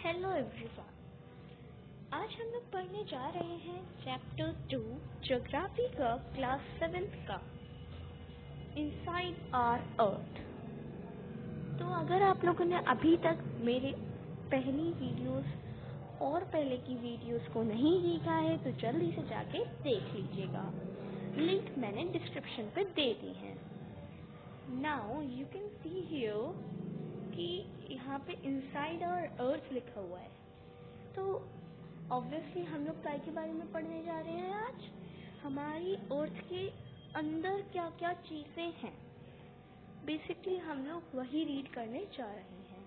Hello everyone. आज हम लोग पढ़ने जा रहे हैं चैप्टर 2 ज्योग्राफी का क्लास 7th का इनसाइड आवर अर्थ। तो अगर आप लोगों ने अभी तक मेरे पहली वीडियोस और पहले की वीडियोस को नहीं देखा है तो जल्दी से जाके देख लीजिएगा, लिंक मैंने डिस्क्रिप्शन पे दे दी है। Now you can see here कि यहाँ पे इनसाइड आवर अर्थ लिखा हुआ है। तो ऑब्वियसली हम लोग काय के बारे में पढ़ने जा रहे हैं आज, हमारी अर्थ के अंदर क्या क्या चीज़ें हैं। बेसिकली हम लोग वही रीड करने जा रहे हैं।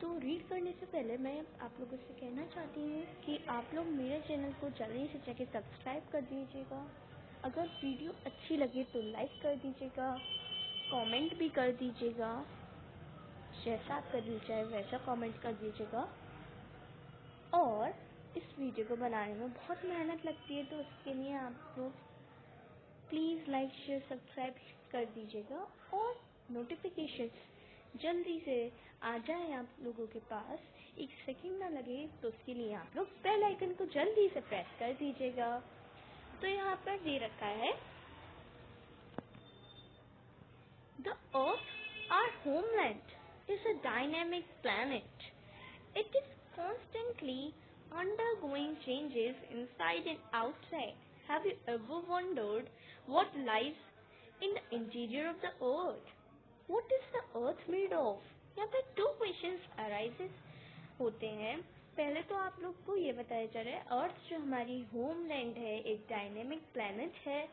तो रीड करने से पहले मैं आप लोगों से कहना चाहती हूँ कि आप लोग मेरे चैनल को जल्दी से जाके सब्सक्राइब कर दीजिएगा। अगर वीडियो अच्छी लगे तो लाइक कर दीजिएगा, कमेंट भी कर दीजिएगा, जैसा आपका दिल चाहे वैसा कमेंट कर दीजिएगा। और इस वीडियो को बनाने में बहुत मेहनत लगती है, तो उसके लिए आप लोग प्लीज़ लाइक शेयर सब्सक्राइब कर दीजिएगा और नोटिफिकेशंस जल्दी से आ जाए आप लोगों के पास, एक सेकंड ना लगे, तो उसके लिए आप लोग बेल आइकन को जल्दी से प्रेस कर दीजिएगा। तो यहाँ पर दे रखा है the earth our homeland is a dynamic planet. It is constantly undergoing changes inside and outside. Have you ever wondered what lies in the interior of the earth? What is the earth made of? यहाँ पे 2 questions arises होते हैं। पहले तो आप लोग को ये बताया जा रहा है अर्थ जो हमारी होमलैंड है एक डायनेमिक प्लैनेट है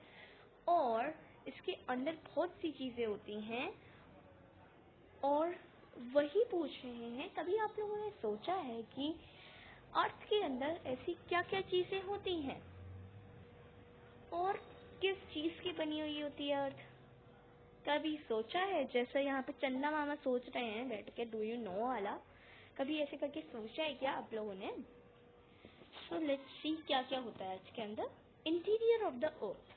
और इसके अंदर बहुत सी चीज़ें होती हैं और वही पूछ रहे हैं। कभी आप लोगों ने सोचा है कि अर्थ के अंदर ऐसी क्या क्या चीज़ें होती हैं और किस चीज़ की बनी हुई होती है अर्थ? कभी सोचा है? जैसा यहाँ पे चंदा मामा सोच रहे हैं बैठ के डू यू नो वाला, कभी ऐसे करके सोचा है क्या आप लोगों ने? सो लेट्स सी क्या क्या होता है अर्थ के अंदर। इंटीरियर ऑफ द अर्थ,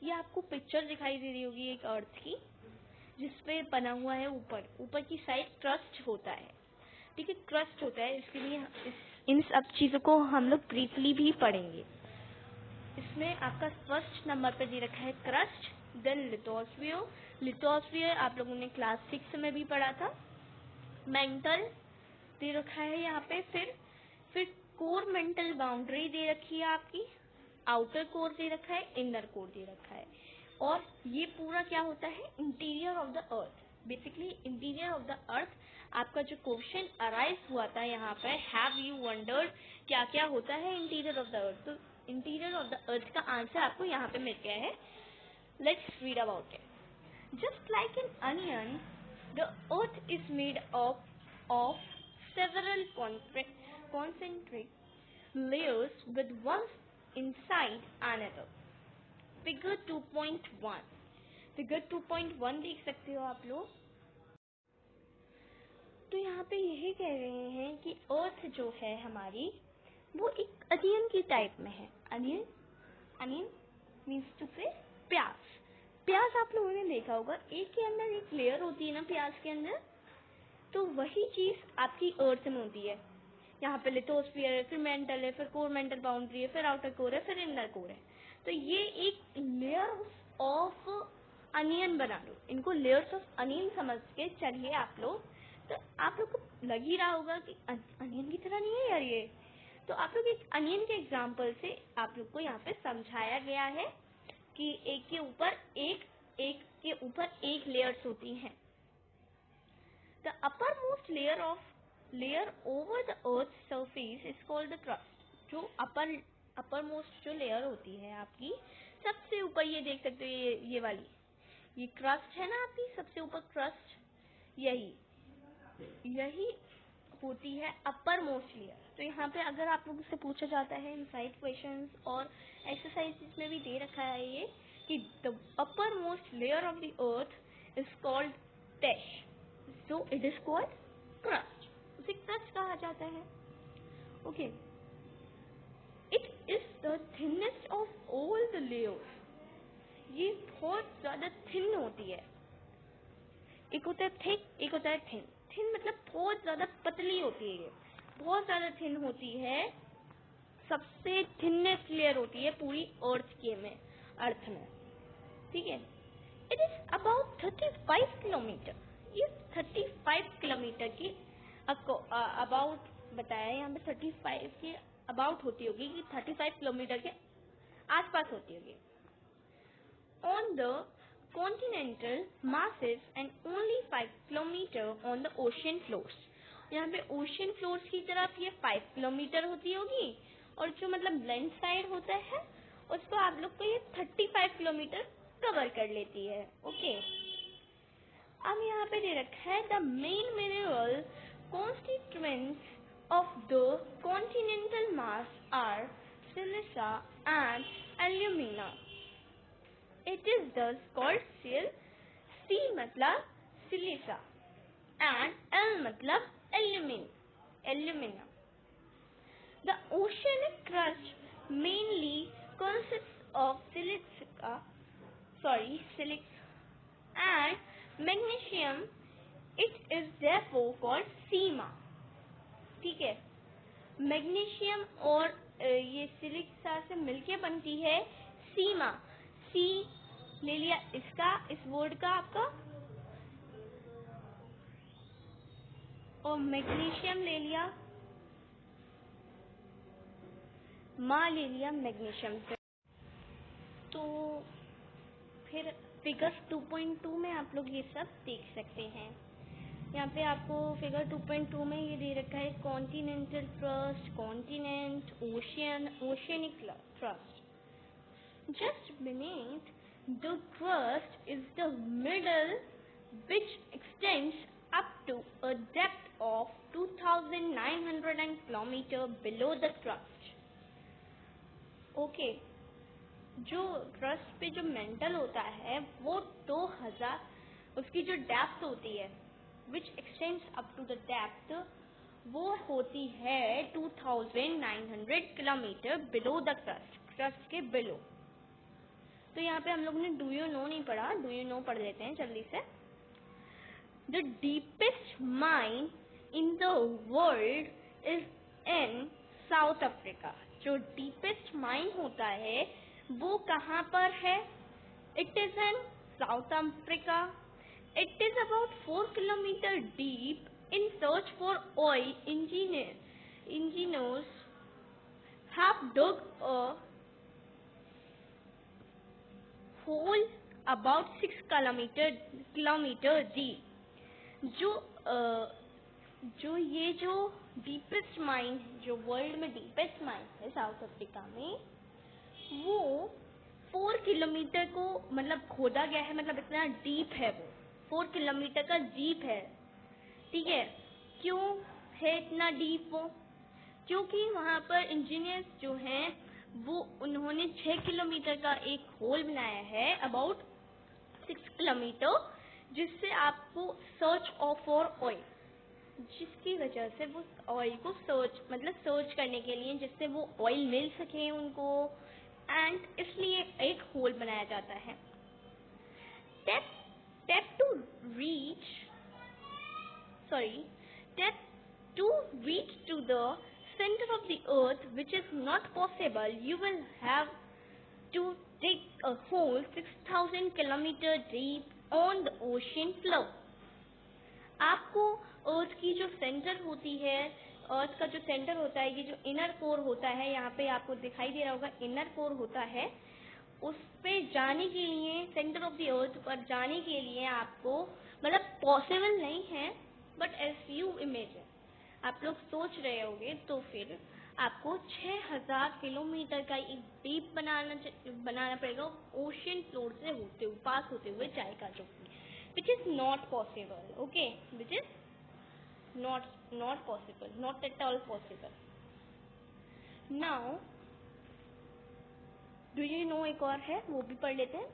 ये आपको पिक्चर दिखाई दे रही होगी एक अर्थ की जिसपे बना हुआ है ऊपर की साइड क्रस्ट होता है। ठीक है, क्रस्ट होता है। इसके लिए इन सब चीज़ों को हम लोग ब्रीफली भी पढ़ेंगे। इसमें आपका फर्स्ट नंबर पे दे रखा है क्रस्ट, देन लिथोस्फियर। लिथोस्फियर आप लोगों ने क्लास 6 में भी पढ़ा था। मेंटल दे रखा है यहाँ पे, फिर कोर मेंटल बाउंड्री दे रखी है आपकी, आउटर कोर दे रखा है, इनर कोर दे रखा है। और ये पूरा क्या होता है? Interior of the earth. Basically interior of the अर्थ आपका जो क्वेश्चन अराइज हुआ था यहाँ पर, हैव यू वंडर्ड क्या क्या होता है इंटीरियर ऑफ द अर्थ? तो इंटीरियर ऑफ द अर्थ का आंसर आपको यहाँ पे मिल गया है। Let's read about it. Just like an onion the earth is made of several concentric layers with one inside another. Figure 2.1 figure 2.1 देख सकते हो आप लोग। तो यहाँ पे यही कह रहे हैं कि अर्थ जो है हमारी वो एक अनियन की टाइप में है। अनियन मीन्स टू से प्याज आप लोगों ने देखा होगा, एक के अंदर एक लेयर होती है ना प्याज के अंदर, तो वही चीज आपकी अर्थ में होती है। यहाँ पे लिथोस्फियर है, फिर मेंटल है, फिर कोर मेंटल बाउंड्री है, फिर आउटर कोर है, फिर इनर कोर है। तो ये एक लेयर्स ऑफ अनियन बना लो, इनको लेयर्स ऑफ अनियन समझ के चलिए आप लोग। तो आप लोग को लग ही रहा होगा कि अनियन की तरह नहीं है यार ये। तो आप लोग एक अनियन के एग्जाम्पल से आप लोग को यहाँ पे समझाया गया है कि एक के ऊपर एक लेयर्स होती हैं। The uppermost layer over the earth's surface is called the crust. जो uppermost जो लेयर होती है आपकी सबसे ऊपर, ये देख सकते हो ये वाली, ये क्रस्ट है ना आपकी सबसे ऊपर क्रस्ट, यही होती है अपर मोस्ट लेयर। तो यहाँ पे अगर आप लोगों से पूछा जाता है इनसाइड क्वेश्चंस और एक्सरसाइजेस में भी दे रखा है ये कि the upper most layer of the earth is called टेश, so it is called crust. उसे crust कहा जाता है। Okay. It is the thinnest of all the layers. ये बहुत ज्यादा थिन होती है। एक होता है थिक, एक होता है थिन। थिन मतलब बहुत ज़्यादा पतली होती है, ये बहुत ज़्यादा थिन होती है, सबसे थिननेस्ट लेयर होती है पूरी अर्थ में, ठीक है। इट इज अबाउट 35 किलोमीटर, ये 35 किलोमीटर की अबाउट बताया यहाँ पे, 35 के अबाउट होती होगी कि 35 किलोमीटर के आसपास होती होगी। On the continental masses and only 5 kilometre on the ocean floors, यहाँ पे ओशियन फ्लोर्स की तरफ ये 5 किलोमीटर होती होगी, और जो मतलब लैंड साइड होता है उसको आप लोग को ये 35 किलोमीटर कवर कर लेती है। ओके, अब यहाँ पे दे रखा है the main mineral constituents of the continental mass are silica and alumina. It is thus called sial, si मतलब सिलिका एंड एल मतलब alumina. The oceanic crust mainly consists of silica and magnesium. It is therefore called सीमा, ठीक है। Magnesium और ये silica से मिलके बनती है सीमा। सी ले लिया इसका, इस वर्ड का आपका, और मैग्नीशियम ले लिया, माँ ले लिया मैग्नीशियम से। तो फिर फिगर 2.2 में आप लोग ये सब देख सकते हैं। यहाँ पे आपको फिगर 2.2 में ये दे रखा है continental trust, continent, ocean, oceanic trust. Just beneath the crust is the middle, which extends up to a depth of 2,900 kilometer below the crust. Okay, जो क्रस्ट पे जो मेंटल होता है वो 2000, उसकी जो डेप्थ होती है which extends up to the depth, वो होती है 2900 किलोमीटर बिलो द क्रस्ट के बिलो। तो यहाँ पे हम लोग ने डू यू नो नहीं पढ़ा, डू यू नो पढ़ लेते हैं जल्दी से। The deepest mine in the world is in south Africa. जो डीपेस्ट माइन होता है वो कहाँ पर है? It is in south Africa. It is about 4 kilometre deep. In search for oil, engineers have dug a hole about 6 kilometer deep। जो ये जो डीपेस्ट माइन, जो वर्ल्ड में डीपेस्ट माइन है साउथ अफ्रीका में, वो 4 किलोमीटर को मतलब खोदा गया है, मतलब इतना डीप है वो, 4 किलोमीटर का डीप है, ठीक है। क्यों है इतना डीप वो? क्योंकि वहाँ पर इंजीनियर्स जो हैं वो उन्होंने 6 किलोमीटर का एक होल बनाया है अबाउट 6 किलोमीटर, जिससे आपको सर्च फॉर ऑयल, जिसकी वजह से वो ऑयल को सर्च करने के लिए, जिससे वो ऑयल मिल सके उनको, एंड इसलिए एक होल बनाया जाता है। Step to reach to the center of the earth, which is not possible, you will have to dig a hole 6,000 kilometer deep on the ocean floor। आपको अर्थ की जो सेंटर होती है, अर्थ का जो सेंटर होता है, ये जो इनर कोर होता है, यहाँ पे आपको दिखाई दे रहा होगा इनर कोर होता है, उस पे जाने के लिए, सेंटर ऑफ द अर्थ पर जाने के लिए आपको, मतलब पॉसिबल नहीं है, बट एज यू इमेजिन, आप लोग सोच रहे होंगे, तो फिर आपको 6000 किलोमीटर का एक डीप बनाना पड़ेगा ओशियन फ्लोर से होते हुए, पास होते हुए जाएगा, जो which is not possible, okay, which is not possible, not at all possible। now do you know एक और है, वो भी पढ़ लेते हैं।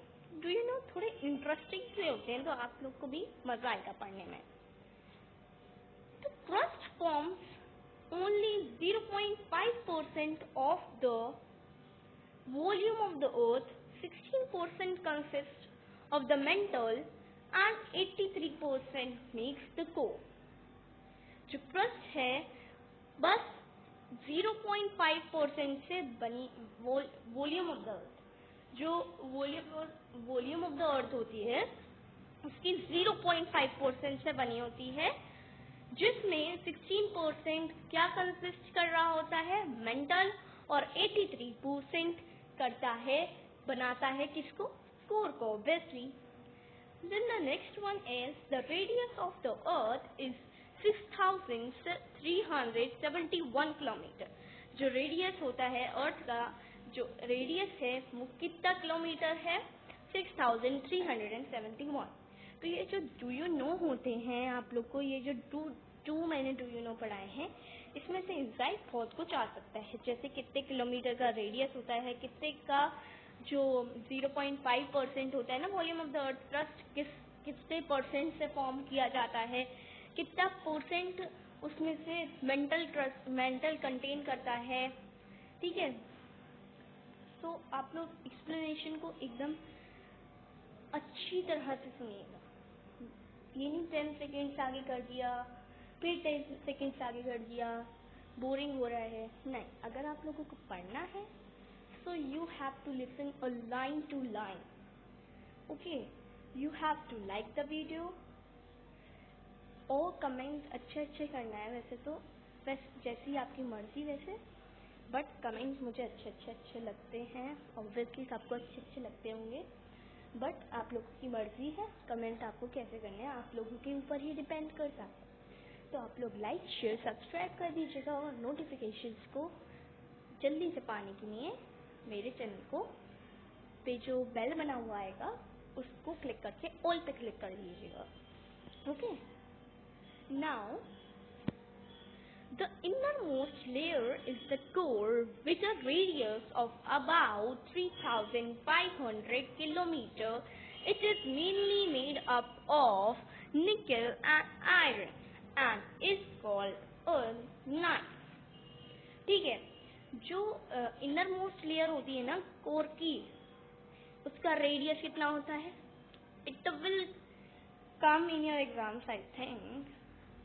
do you know थोड़े इंटरेस्टिंग से होते हैं, तो आप लोग को भी मजा आएगा पढ़ने में। The crust forms only 0.5% of the volume of the earth, 16% consists of the mantle, and 83% makes the core। जो क्रस्ट है बस 0.5% से बनी वॉल्यूम ऑफ द अर्थ, जो वॉल्यूम ऑफ द अर्थ होती है उसकी 0.5% से बनी होती है, जिसमें 16% क्या कंसिस्ट कर रहा होता है, मेंटल, और 83% करता है, बनाता है किसको, कोर को, obviously. Then the next one is the radius of the earth is 6,371 kilometre. जो रेडियस होता है अर्थ का, जो रेडियस है वो कितना किलोमीटर है, 6,371। तो ये जो डू यू नो होते हैं आप लोग को, ये जो टू मैंने डू यू नो पढ़ाए हैं, इसमें से इंसाइट बहुत कुछ आ सकता है, जैसे कितने किलोमीटर का रेडियस होता है, कितने का जो 0.5% होता है ना volume of the earth crust, कितने परसेंट से फॉर्म किया जाता है, कितना परसेंट उसमें से मेंटल कंटेन करता है, ठीक है। तो आप लोग एक्सप्लेनेशन को एकदम अच्छी तरह से सुनिएगा, ये नहीं 10 सेकेंड्स आगे कर दिया फिर 10 सेकेंड्स आगे कर दिया, बोरिंग हो रहा है, नहीं। अगर आप लोगों को पढ़ना है so you have to listen a line to line, okay? You have to like the video और कमेंट अच्छे करना है, वैसे तो जैसी आपकी मर्जी वैसे, बट कमेंट्स मुझे अच्छे लगते हैं, ऑब्वियसली सबको अच्छे लगते होंगे, बट आप लोगों की मर्जी है कमेंट आपको कैसे करने हैं, आप लोगों के ऊपर ही डिपेंड करता है। तो आप लोग लाइक शेयर सब्सक्राइब कर दीजिएगा और नोटिफिकेशंस को जल्दी से पाने के लिए मेरे चैनल को पे जो बेल बना हुआ आएगा उसको क्लिक करके ऑल पे क्लिक कर लीजिएगा, okay. Now the innermost layer is the core with a radius of about 3,500 kilometer. It is mainly made up of nickel and iron and is called a knife, ठीक है। जो inner most layer होती है ना core की, उसका radius कितना होता है, it will come in your exams I think,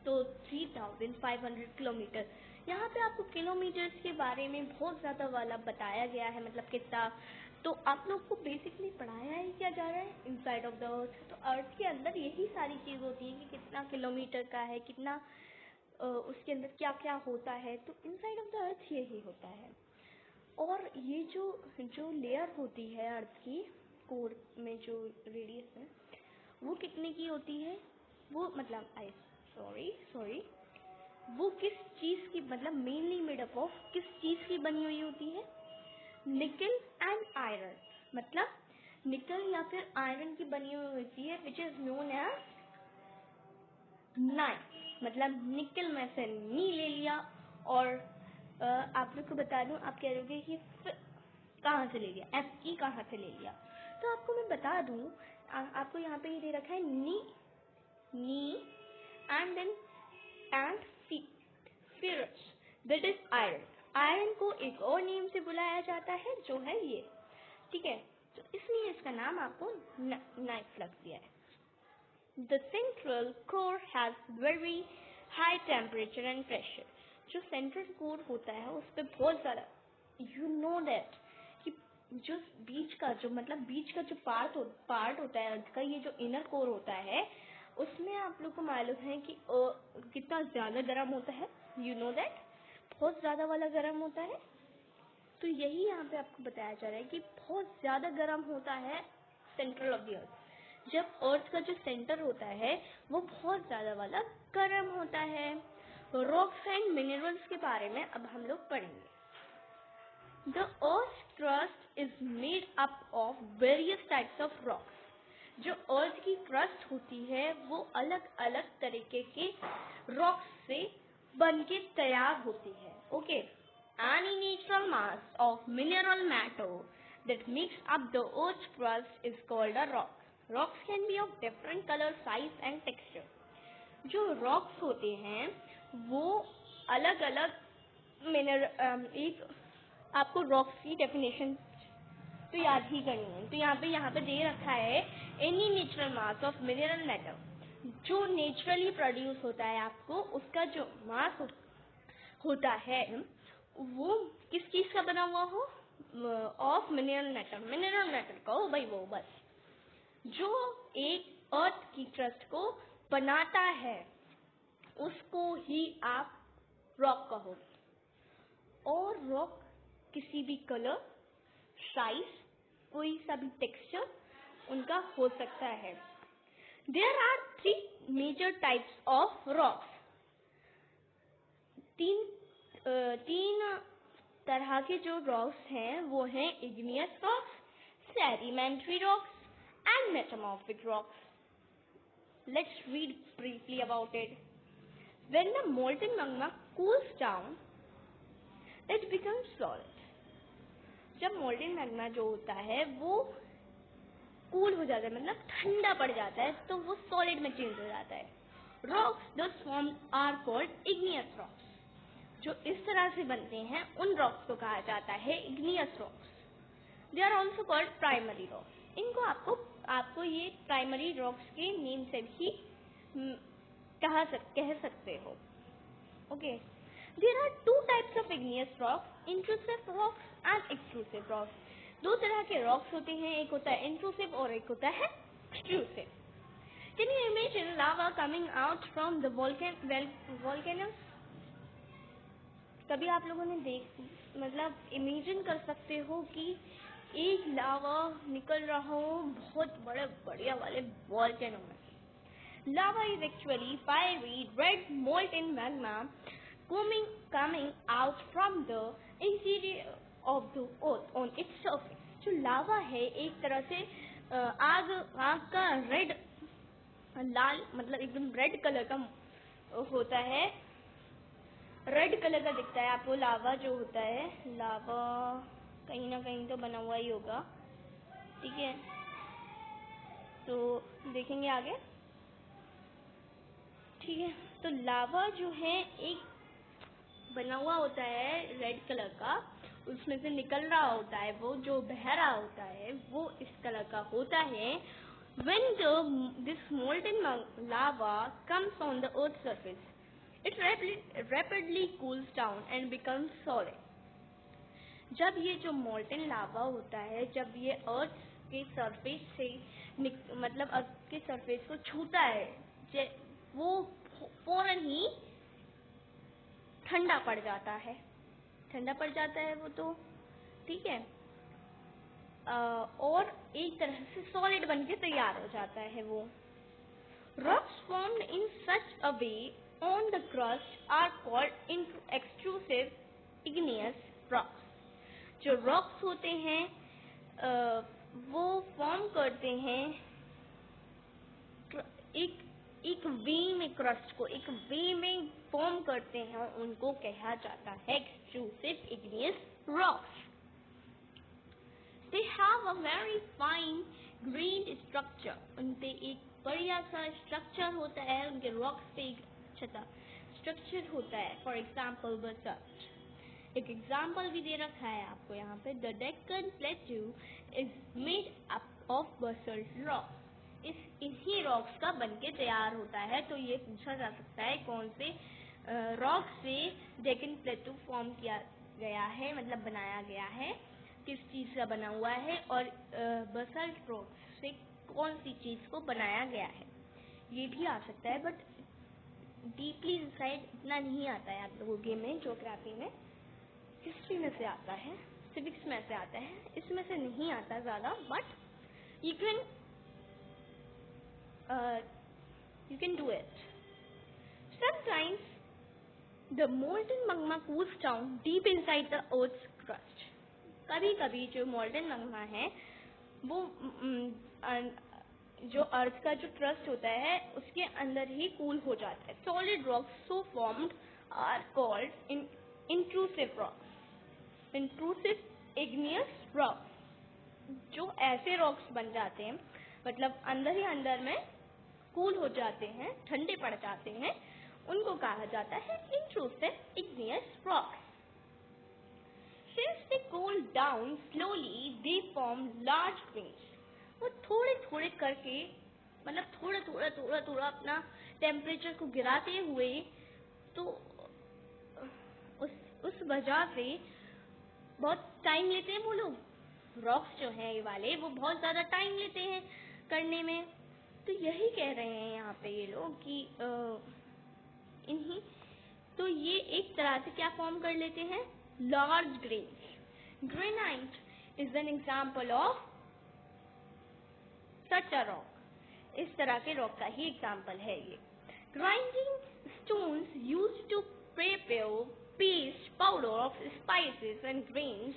तो 3,500 किलोमीटर। यहाँ पे आपको किलोमीटर्स के बारे में बहुत ज़्यादा वाला बताया गया है, मतलब कितना, तो आप लोग को बेसिकली पढ़ाया ही क्या जा रहा है, इनसाइड ऑफ द अर्थ। तो अर्थ के अंदर यही सारी चीज़ होती है कि कितना किलोमीटर का है, कितना उसके अंदर क्या क्या होता है, तो इनसाइड ऑफ द अर्थ यही होता है। और ये जो लेयर होती है अर्थ की कोर में, जो रेडियस है वो कितने की होती है, वो मतलब सॉरी वो किस चीज़ की, मतलब मेनली मेड अप ऑफ किस चीज़ की बनी हुई होती है, निकल एंड आयरन, मतलब निकल या फिर आयरन की बनी हुई होती है, which is known as nife. मतलब निकल में से नी ले लिया, और आप लोग को बता दूं, आप कह रहे कि कहाँ से ले लिया, FE कहाँ से ले लिया, तो आपको मैं बता दूं, आपको यहाँ पे ये दे रखा है Ni and then and ferrous, that is iron. Iron को एक और नेम से बुलाया जाता है जो है ये, ठीक है। तो इसलिए इसका नाम आपको नाइफ लग दिया है। The central core has very high temperature and pressure. जो सेंट्रल कोर होता है उस पर बहुत ज़्यादा, यू नो दैट, कि जो बीच का जो पार्ट होता है अर्थ का, ये जो इनर कोर होता है उसमें आप लोग को मालूम है कि कितना ज़्यादा गर्म होता है, यू नो दैट, बहुत ज़्यादा वाला गर्म होता है। तो यही यहाँ पे आपको बताया जा रहा है कि बहुत ज़्यादा गर्म होता है सेंट्रल ऑफ द अर्थ। जब अर्थ का जो सेंटर होता है वो बहुत ज़्यादा वाला गर्म होता है। रॉक्स एंड मिनरल्स के बारे में अब हम लोग पढ़ेंगे। The earth crust is made up of various types of rocks. जो अर्थ की क्रस्ट होती है वो अलग अलग तरीके के रॉक्स से बन के तैयार होती है, okay. Any natural mass of mineral matter that makes up the earth's crust is called a rock. Rocks can be of different color, size and texture. जो rocks होते हैं वो अलग अलग एक आपको rocks की definition तो याद ही करनी है। तो यहाँ पे दे रखा है any natural mass of mineral matter जो नेचुरली प्रोड्यूस होता है आपको उसका जो मास होता है वो किस चीज का बना हुआ हो, ऑफ मिनरल मैटर का हो भाई, वो बस जो एक अर्थ की क्रस्ट को बनाता है उसको ही आप रॉक कहोगे। और रॉक किसी भी कलर, साइज, कोई सा भी टेक्सचर उनका हो सकता है। There are 3 major types of rocks. तीन तरह के जो रॉक्स हैं वो हैं igneous rocks, sedimentary rocks and metamorphic rocks. Let's read briefly about it. When the molten magma cools down, it becomes solid. जब molten magma जो होता है वो कूल हो जाता है, मतलब ठंडा पड़ जाता है, तो वो सॉलिड में चेंज हो जाता है। Rocks thus formed are called igneous rocks. जो इस तरह से बनते हैं उन रॉक्स को कहा जाता है igneous rocks. They are also called primary rocks. इनको आपको ये प्राइमरी रॉक्स के नेम से भी कह सकते हो। Okay, there are 2 types of igneous rocks, intrusive rocks and extrusive rocks. 2 तरह के रॉक्स होते हैं, एक होता है इंट्रूसिव और एक होता है extrusive. Can you imagine lava coming out from the volcanoes? कभी आप लोगों ने मतलब इमेजिन कर सकते हो कि एक लावा निकल रहा हो बहुत बड़े बढ़िया वाले वोल्केनो में। Lava is actually fiery red molten magma coming out from the interior of the earth on its surface. जो लावा है एक तरह से आग का लाल मतलब एकदम रेड कलर का होता है, रेड कलर का दिखता है आपको लावा जो होता है। लावा कहीं ना कहीं तो बना हुआ ही होगा, ठीक है, तो देखेंगे आगे, ठीक है। तो लावा जो है एक बना हुआ होता है रेड कलर का, उसमें से निकल रहा होता है, वो जो बह रहा होता है वो इस कलर का होता है। When this molten lava comes on the earth's surface, it rapidly cools down and becomes solid. जब ये जो मोल्टेन लावा होता है, जब ये अर्थ के सरफेस से मतलब अर्थ के सरफेस को छूता है, वो फौरन ही ठंडा पड़ जाता है, वो तो ठीक है, और एक तरह से सॉलिड बनके तैयार हो जाता है वो। Rocks formed in such a way on the crust are called extrusive igneous rocks. जो रॉक्स होते हैं वो फॉर्म करते हैं एक वे में, क्रस्ट को एक वे में फॉर्म करते हैं, उनको कहा जाता है extrusive igneous rocks. They have a very fine grained structure. उनपे एक बढ़िया सा स्ट्रक्चर होता है, उनके रॉक्स पे एक अच्छा सा स्ट्रक्चर होता है। फॉर एग्जाम्पल बसल्ट, एक एग्जाम्पल भी दे रखा है आपको यहाँ पे। The Deccan plateau is made up of basalt rock. इन्हीं रॉक्स का बनके तैयार होता है। तो ये पूछा जा सकता है कौन से रॉक से डेक्कन प्लेट्यू फॉर्म किया गया है, मतलब बनाया गया है, किस चीज का बना हुआ है, और बसल्ट रॉक से कौन सी चीज को बनाया गया है, ये भी आ सकता है। बट डीपली इनसाइड इतना नहीं आता है आप लोगों के में, ज्योग्राफी में, हिस्ट्री में से आता है, सिविक्स में से आता है, इसमें से नहीं आता ज्यादा। But you can do it. Sometimes the molten magma cools down deep inside the earth's crust. कभी कभी जो मोल्टन magma है वो जो अर्थ का जो क्रस्ट होता है उसके अंदर ही कूल हो जाता है। Solid rocks so formed are called intrusive rocks, intrusive igneous rocks. जो ऐसे रॉक्स बन जाते हैं, मतलब अंदर ही अंदर में कूल हो जाते हैं, ठंडे पड़ जाते हैं, उनको कहा जाता है intrusive igneous rocks. Since they cool down slowly, they form large grains. वो थोड़े थोड़े करके मतलब थोड़ा अपना टेम्परेचर को गिराते हुए, तो उस वजह से बहुत टाइम लेते हैं वो लोग। रॉक्स जो हैं ये वाले, वो बहुत ज़्यादा टाइम लेते हैं करने में। तो यही कह रहे हैं यहाँ पे ये लोग कि इन्हीं, तो ये एक तरह से क्या फॉर्म कर लेते हैं, large grains. Granite is an example of such a rock. इस तरह के रॉक का ही एग्जाम्पल है ये। Grinding stones used to prepare paste powder of spices and grains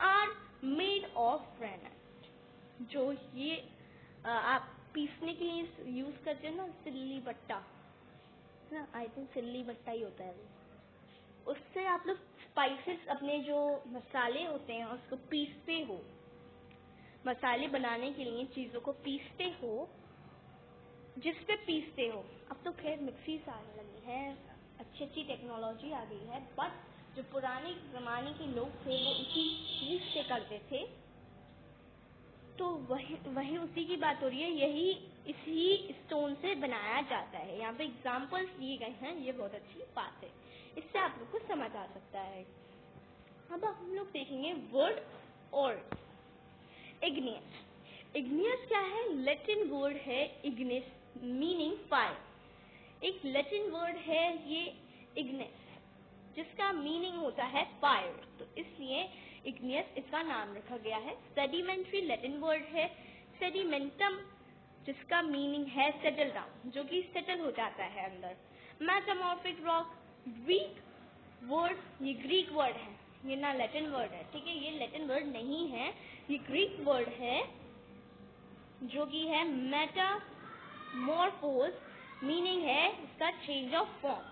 are made of granite. जो ये आप पीसने के लिए यूज करते हो ना, सिल्ली बट्टा ना, आई थिंक सिल्ली बट्टा ही होता है वो। उससे आप लोग स्पाइसेस, अपने जो मसाले होते हैं उसको पीसते हो, मसाले बनाने के लिए चीज़ों को पीसते हो, जिस पे पीसते हो। अब तो खैर मिक्सीज आने लगी है, अच्छी टेक्नोलॉजी आ गई है, बट जो पुराने ज़माने के लोग थे वो इसी चीज़ से करते थे। तो वही उसी की बात हो रही है। यही इसी स्टोन से बनाया जाता है। यहाँ पे एग्जाम्पल्स दिए गए हैं, ये बहुत अच्छी बात है, इससे आप लोग को समझ आ सकता है। अब हम लोग देखेंगे वर्ड और इग्नियस। इग्नियस क्या है? लैटिन वर्ड है इग्निस, मीनिंग फायर। एक लैटिन वर्ड है ये इग्निस, जिसका मीनिंग होता है फायर, तो इसलिए इग्नियस इसका नाम रखा गया है। सेडिमेंट्री लैटिन वर्ड है सेडिमेंटम, जिसका मीनिंग है सेटल डाउन, जो कि सेटल हो जाता है अंदर। मेटामॉर्फिक रॉक ग्रीक वर्ड, ये ग्रीक वर्ड है, ये ना लैटिन वर्ड है, ठीक है, ये लैटिन वर्ड नहीं है, ये ग्रीक वर्ड है, जो कि है मेटामॉर्फोस, मीनिंग है इसका change of form,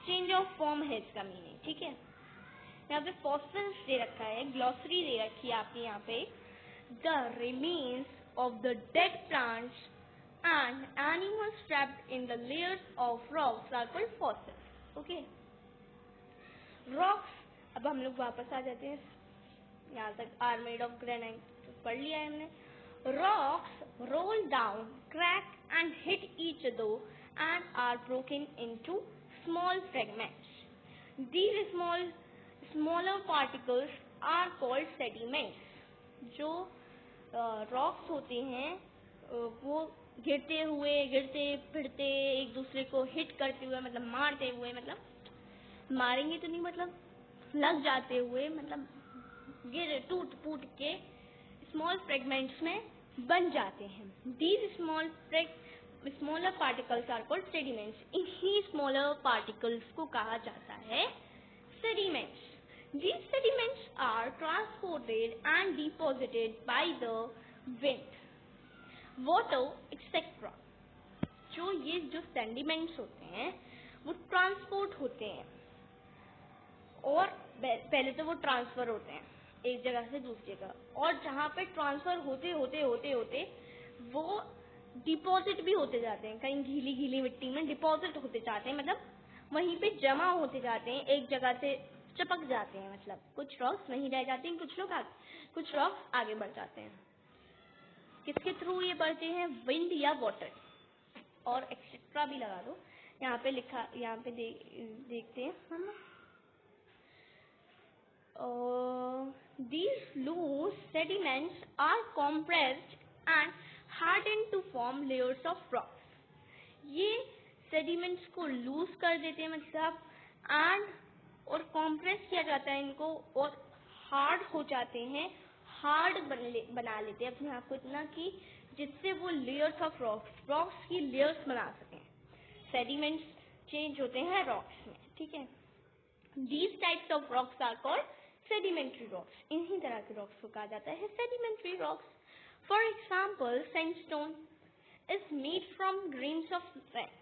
change of form है इसका मीनिंग, ठीक है। यहाँ पे फॉसिल्स दे रखा है, ग्लॉसरी दे रखी है आपके यहाँ पे। The remains of the dead plants and animals trapped in the layers of rocks are called fossils. Okay, rocks, अब हम लोग वापस आ जाते हैं, यहाँ तक आर मेड ऑफ ग्रेनाइट पढ़ लिया है हमने। Rocks roll down, crack and hit each other and are broken into small fragments. These smaller particles are called sediments। जो रॉक्स होते हैं वो गिरते फिरते एक दूसरे को हिट करते हुए, मतलब मारते हुए, मतलब मारेंगे तो नहीं, मतलब लग जाते हुए, मतलब टूट फूट के स्मॉल फ्रेगमेंट्स में बन जाते हैं। These smaller particles are called sediments। इन्हीं स्मॉलर पार्टिकल्स को कहा जाता है sediments। These sediments are transported and deposited by the wind, water, etc। जो ये जो sediments होते हैं वो ट्रांसपोर्ट होते हैं, और पहले तो वो ट्रांसफर होते हैं एक जगह से दूसरी जगह, और जहाँ पे ट्रांसफर होते होते वो डिपॉजिट भी होते जाते हैं, कहीं गीली मिट्टी में डिपॉजिट होते जाते हैं, मतलब वहीं पे जमा होते जाते हैं, एक जगह से चपक जाते हैं, मतलब कुछ रॉक्स वहीं रह जाते हैं, कुछ रॉक्स आगे बढ़ जाते हैं। किसके थ्रू ये बढ़ते हैं? विंड या वाटर, और एक्सेट्रा भी लगा दो। यहाँ पे लिखा, यहाँ पे देखते हैं हम। These loose sediments are compressed and hardened to form layers of rocks। ये sediments को लूज कर देते हैं, मतलब और कॉम्प्रेस किया जाता है इनको, और हार्ड हो जाते हैं, हार्ड बना लेते हैं अपने आप को इतना कि जिससे वो लेयर्स ऑफ रॉक्स की लेयर्स बना सकें। सेडिमेंट्स चेंज होते हैं रॉक्स में, ठीक है। These types of rocks are called sedimentary rocks। इन्हीं तरह के रॉक्स को कहा जाता है sedimentary rocks। For example, sandstone is made from grains of sand।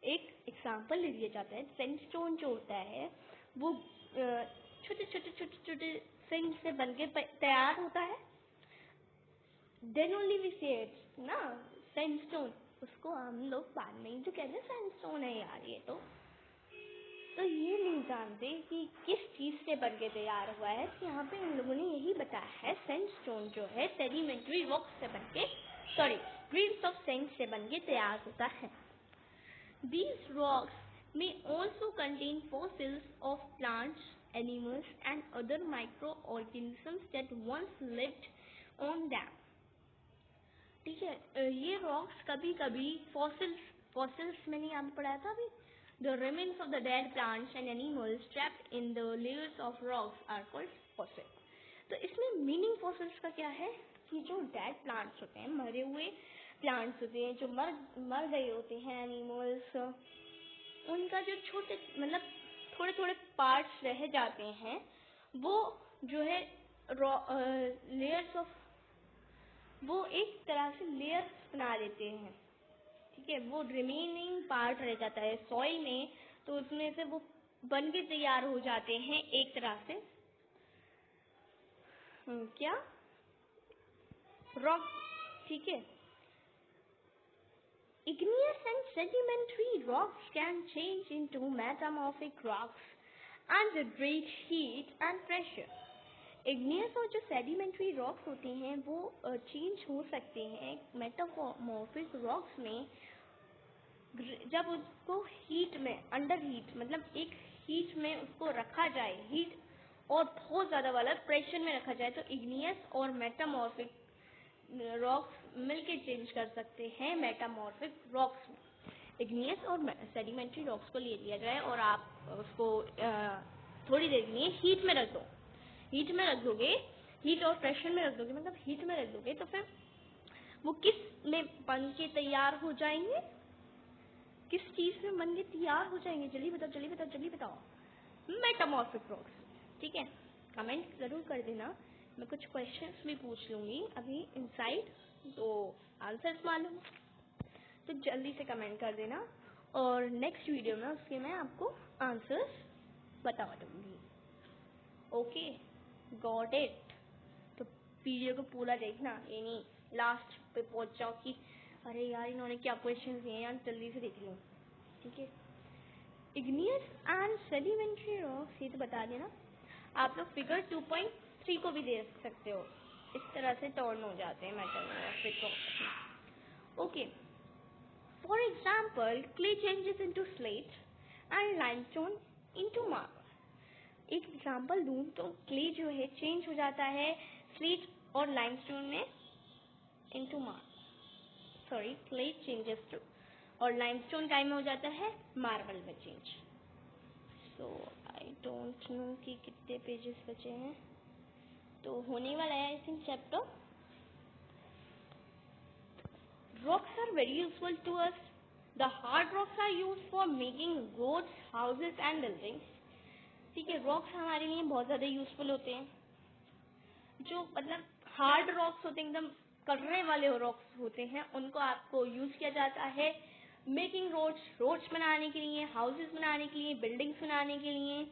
एक एग्जाम्पल ले लिया जाता है, सैंडस्टोन जो होता है वो छोटे सेंड से बनके तैयार होता है। Then only we say it ना, सैंडस्टोन, उसको हम लोग बाद में ही जो कहते हैं सैंडस्टोन है यार ये तो ये नहीं जानते कि किस चीज से बनके तैयार हुआ है। तो यहाँ पे इन लोगों ने यही बताया है, सैंडस्टोन जो है सेडिमेंट्री रॉक से बनके, ग्रेन्स ऑफ सैंड से बन के तैयार होता है। These rocks may also contain fossils of plants, animals and other microorganisms that once lived on them. ठीक है, ये रॉक्स कभी कभी फॉसिल्स मैंने यहाँ पे पढ़ाया था अभी, the remains of the dead plants and animals trapped in the layers of rocks are called fossil. तो इसमें मीनिंग फॉसिल्स का क्या है कि जो डेड प्लांट्स होते हैं, मरे हुए प्लांट्स होते हैं, जो मर गए होते हैं एनिमल्स, उनका जो छोटे मतलब थोड़े थोड़े पार्ट्स रह जाते हैं, वो जो है लेयर्स ऑफ, वो एक तरह से लेयर्स बना देते हैं। ठीक है, वो रिमेनिंग पार्ट रह जाता है सॉइल में, तो उसमें से वो बन के तैयार हो जाते हैं एक तरह से क्या, रॉक। ठीक है, igneous and sedimentary rocks can change into metamorphic rocks under great heat and pressure. igneous और जो sedimentary rocks होते हैं वो चेंज हो सकते हैं मेटामॉर्फिक रॉक्स में, जब उसको हीट में, अंडर हीट मतलब एक हीट में उसको रखा जाए, हीट और बहुत ज़्यादा वाला प्रेशर में रखा जाए, तो igneous और मेटामॉर्फिक रॉक्स मिलके चेंज कर सकते हैं मेटामॉर्फिक रॉक्स में। igneous और सेडिमेंट्री रॉक्स को ले लिया जाए और आप उसको थोड़ी देर के लिए हीट में रख दो, हीट में रख दोगे, हीट और प्रेशर में रख दोगे, मतलब हीट में रख दोगे, तो फिर वो किस में बन के तैयार हो जाएंगे, किस चीज में बन के तैयार हो जाएंगे, जल्दी बताओ जल्दी बताओ जल्दी बताओ, मेटामॉर्फिक रॉक्स। ठीक है, कमेंट जरूर कर देना, मैं कुछ क्वेश्चंस भी पूछ लूंगी अभी इनसाइड, तो आंसर्स मालूम तो जल्दी से कमेंट कर देना, और नेक्स्ट वीडियो में उसके मैं आपको आंसर्स बता दूंगी। Okay, got it. तो वीडियो को पूरा देखना, ये नहीं लास्ट पे पहुंच जाओ कि अरे यार इन्होंने क्या क्वेश्चन दिए यार, जल्दी से देख लो। ठीक है, igneous एंड सेडिमेंट्री रॉक्स, ये तो बता देना। आप लोग फिगर 2.3 को भी देख सकते हो, इस तरह से टर्न हो जाते हैं metamorphic rocks. Okay, for example clay changes into slate and limestone into marble. एक एग्जाम्पल दूं तो क्ले जो है चेंज हो जाता है स्लेट और लाइमस्टोन में into marble, sorry clay changes to, और लाइमस्टोन टाइम में हो जाता है मार्बल में change. So I don't know कि कितने पेजेस बचे हैं, तो होने वाला है I think chapter. Rocks are very useful to us. The hard rocks are used for making roads, houses and buildings. ठीक है, रॉक्स हमारे लिए बहुत ज़्यादा यूजफुल होते हैं। जो मतलब हार्ड रॉक्स होते हैं, एकदम कड़ने वाले रॉक्स होते हैं, उनको आपको यूज किया जाता है मेकिंग रोड्स बनाने के लिए, हाउसेस बनाने के लिए, बिल्डिंग्स बनाने के लिए।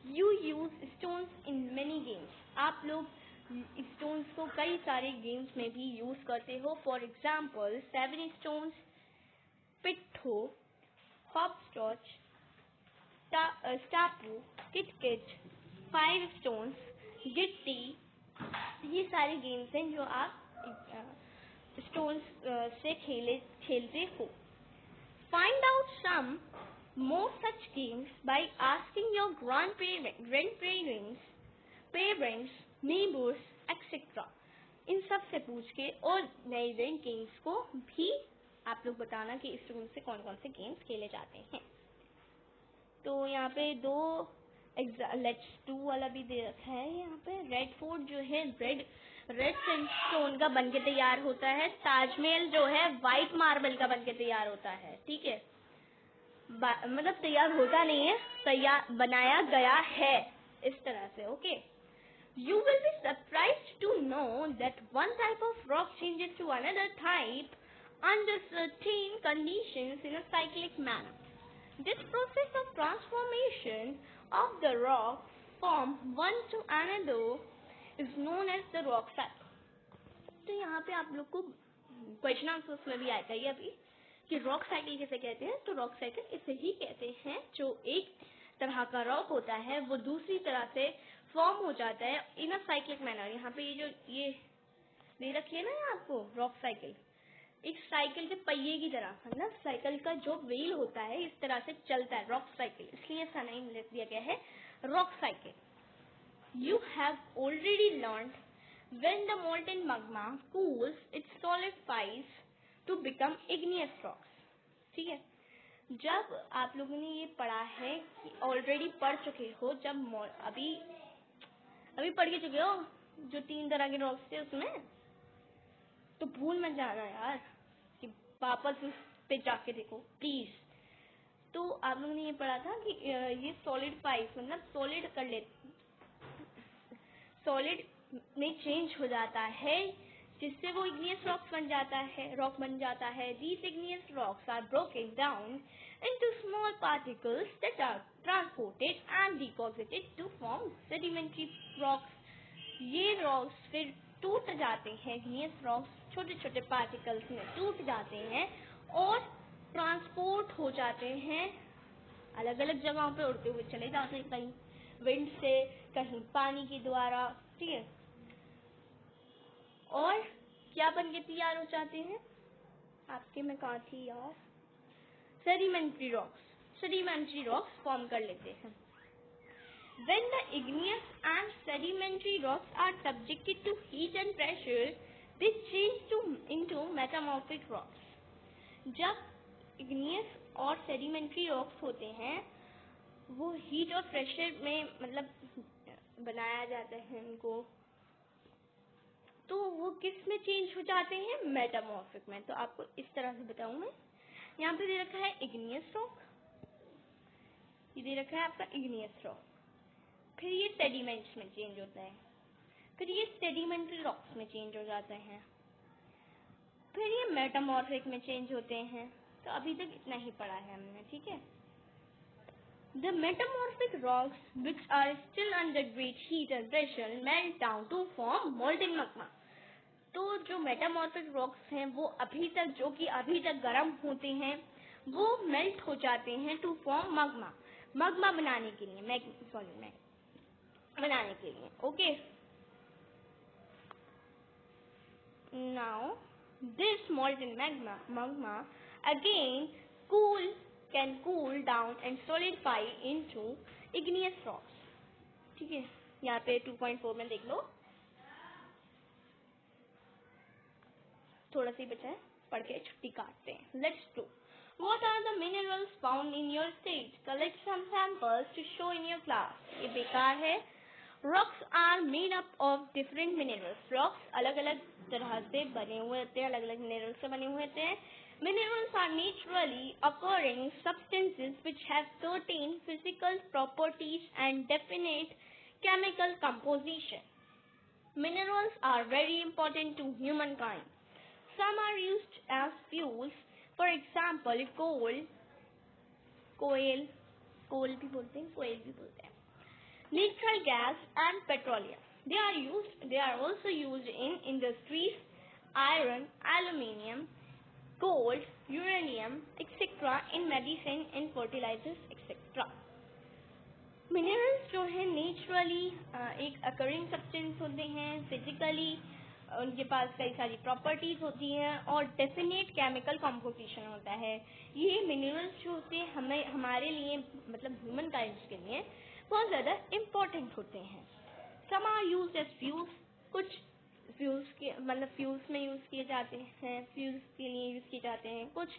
You use stones in many games. आप लोग स्टोन्स को कई सारे गेम्स में भी यूज करते हो। फॉर एग्जाम्पल 7 स्टोन्स, पिट्ठू, हॉपस्कॉच, स्टापू, किट, 5 स्टोन्स, गिट्टी, ये सारे गेम्स हैं जो आप स्टोन्स से खेलते हो। Find out some more such games by asking your grandparents, parents, neighbors, etc. इन सब से पूछ के और नए नए गेम्स को भी आप लोग बताना कि इस रूम से कौन कौन से गेम्स खेले जाते हैं। तो यहाँ पे दो लेट्स 2 वाला भी दे रखा है। यहाँ पे रेड फोर्ट जो है रेड सैंडस्टोन का बनके तैयार होता है। ताजमहल जो है व्हाइट मार्बल का बनके तैयार होता है। ठीक है, मतलब तैयार होता नहीं है, तैयार बनाया गया है इस तरह से। Okay, you will be surprised to know that one type of rock changes to another type under certain conditions in a cyclic manner. This process of transformation of the rock from one to another is known as the rock cycle. तो यहाँ पे आप लोग को question answers में भी आता है अभी कि रॉक साइकिल किसे कहते हैं। तो रॉक साइकिल इसे ही कहते हैं जो एक तरह का रॉक होता है वो दूसरी तरह से फॉर्म हो जाता है इन अ साइक्लिक मैनर। यहाँ पे ये जो ये दे रखी है ना आपको रॉक साइकिल, एक साइकिल के पहिए की तरह, मतलब साइकिल का जो व्हील होता है इस तरह से चलता है, रॉक साइकिल, इसलिए इसका नाम लिख दिया गया है rock cycle. You have already learned when the molten magma cools, it solidifies to become igneous rocks. ठीक है, जब आप लोगों ने ये पढ़ा है कि ऑलरेडी पढ़ चुके हो, जब अभी पढ़ के चुके हो जो 3 तरह के रॉक्स थे उसमें, तो भूल मत जाना यार कि वापस उस पे जाके देखो प्लीज. तो आप लोगों ने ये पढ़ा था कि ये सॉलिडिफाइज मतलब सॉलिड कर ले, सॉलिड में चेंज हो जाता है जिससे वो इग्नियस रॉक बन जाता है. These igneous rocks are broken down into small particles that are transported and deposited to form sedimentary rocks. ये रॉक्स फिर टूट जाते हैं, इग्नियस रॉक्स छोटे छोटे पार्टिकल्स में टूट जाते हैं और ट्रांसपोर्ट हो जाते हैं, अलग अलग जगहों पे उड़ते हुए चले जाते हैं, कहीं विंड से, कहीं पानी के द्वारा. ठीक है, और क्या बन के तैयार हो जाते हैं आपके में कहा थी यार, सेडिमेंट्री रॉक्स फॉर्म कर लेते हैं. When the igneous and sedimentary rocks are subjected to heat and pressure, they change into metamorphic rocks. जब igneous और sedimentary rocks होते हैं, वो हीट और प्रेशर में मतलब बनाया जाता है उनको, तो वो किस में चेंज हो जाते हैं, मेटामॉर्फिक में. तो आपको इस तरह से बताऊं मैं, यहाँ पे दे रखा है इग्नियस रॉक, ये दे रखा है आपका इग्नियस रॉक, फिर ये सेडिमेंट्स में चेंज होता है, फिर ये सेडिमेंट्री रॉक्स में चेंज हो जाते हैं, फिर ये मेटामॉर्फिक में चेंज होते हैं. तो अभी तक इतना ही पढ़ा है हमने. ठीक है, The metamorphic rocks, which are still under great heat and pressure, melt down to form molten magma. तो जो मेटामॉर्फिक रॉक्स हैं वो जो कि अभी तक गर्म होते हैं, वो मेल्ट हो जाते हैं टू फॉर्म magma बनाने के लिए, बनाने के लिए. Okay, now this molten magma again can cool down and solidify into igneous rocks. ठीक है, यहाँ पे 2.4 में देख लो, थोड़ा सा ही बचा है, पढ़ के छुट्टी काटते हैं. Let's do. What are the minerals found in your state? Collect some samples to show in your class. ये बेकार है. Rocks are made up of different minerals. Rocks अलग अलग तरह से बने हुए होते हैं, अलग अलग minerals से बने हुए होते हैं. Minerals are naturally occurring substances which have certain physical properties and definite chemical composition. Minerals are very important to humankind. Some are used as fuels. For example, coal भी बोलते हैं, natural gas and petroleum. They are also used in industries, iron, aluminium, gold, uranium, etc. in medicine, in fertilizers, etc. Minerals जो है naturally एक occurring substance होते हैं, physically उनके पास कई सारी प्रॉपर्टीज होती हैं और डेफिनेट केमिकल कंपोजिशन होता है. ये मिनरल्स जो होते हैं हमारे लिए मतलब ह्यूमन काइंड के लिए बहुत ज़्यादा इम्पोर्टेंट होते हैं. Some are used as fuels, कुछ फ्यूल्स के मतलब फ्यूल्स में यूज़ किए जाते हैं, फ्यूल्स के लिए यूज़ किए जाते हैं. कुछ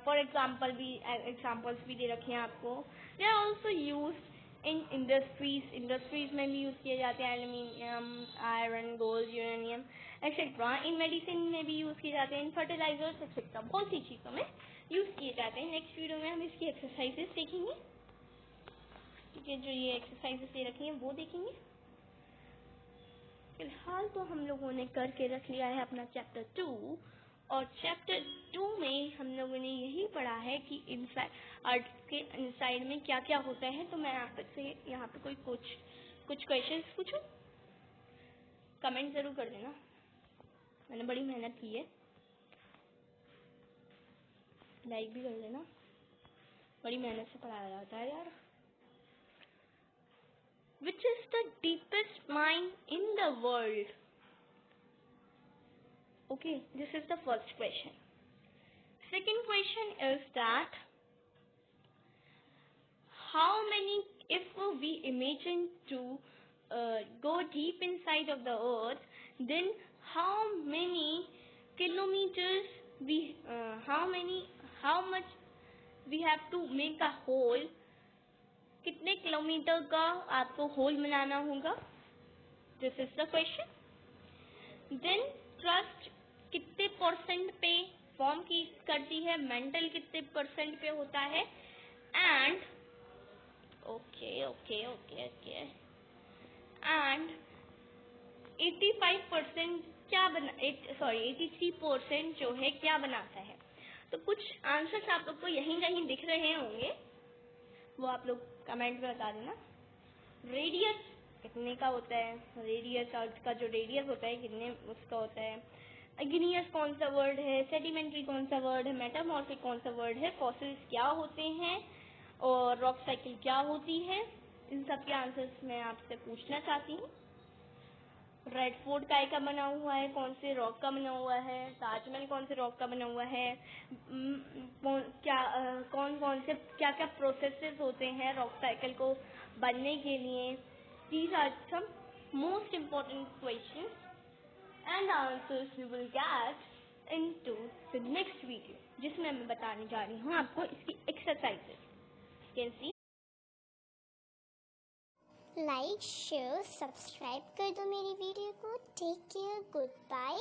फॉर एग्जाम्पल्स भी दे रखे हैं आपको. They are also used in industries में भी यूज़ किए जाते हैं, aluminium, iron, gold, uranium etcetera. इन मेडिसिन में भी यूज़ किए जाते हैं, इन फर्टिलाइजर्स एक्सेट्रा, बहुत सी चीज़ों में यूज़ किए जाते हैं. नेक्स्ट वीडियो में हम इसकी एक्सरसाइजेस देखेंगे. ठीक है, जो ये एक्सरसाइजेस दे रखी हैं वो देखेंगे. फिलहाल तो हम लोगों ने करके रख लिया है अपना चैप्टर 2, और चैप्टर 2 में हम लोगों ने यही पढ़ा है कि इनसाइड अर्थ के इनसाइड में क्या क्या होता है. तो मैं आपसे यहाँ पे कुछ क्वेश्चंस पूछूं, कमेंट जरूर कर देना. मैंने बड़ी मेहनत की है, लाइक भी कर देना, बड़ी मेहनत से पढ़ाया जाता है यार. Which is the deepest mine in the world? Okay, this is the first question. Second question is that how many, if we imagine to go deep inside of the earth, then how many kilometers how much we have to make a hole, कितने kilometre का आपको hole बनाना होगा. This is the question. Then crust कितने percent पे form की करती है, मेंटल कितने परसेंट पे होता है, एंड ओके एंड 85% क्या बना 83% जो है क्या बनाता है. तो कुछ आंसर्स आप लोग को यहीं कहीं दिख रहे होंगे, वो आप लोग कमेंट में बता देना. रेडियस कितने का होता है, रेडियस अर्थ का जो रेडियस होता है कितने उसका होता है. इग्नियस कौन सा वर्ड है, सेडिमेंट्री कौन सा वर्ड है, मेटामॉर्फिक कौन सा वर्ड है, फॉसिल्स क्या होते हैं और रॉक साइकिल क्या होती है. इन सब के आंसर्स मैं आपसे पूछना चाहती हूँ. रेड फोर्ट काय का बना हुआ है, कौन से रॉक का बना हुआ है, ताजमहल कौन से रॉक का बना हुआ है, कौन से क्या क्या प्रोसेसेस होते हैं रॉक साइकिल को बनने के लिए. These are some most important questions and answers we will get into the next video, जिसमें मैं बताने जा रही हूँ आपको इसकी exercises. Can see like share subscribe कर दो मेरी वीडियो को. Take care, good bye.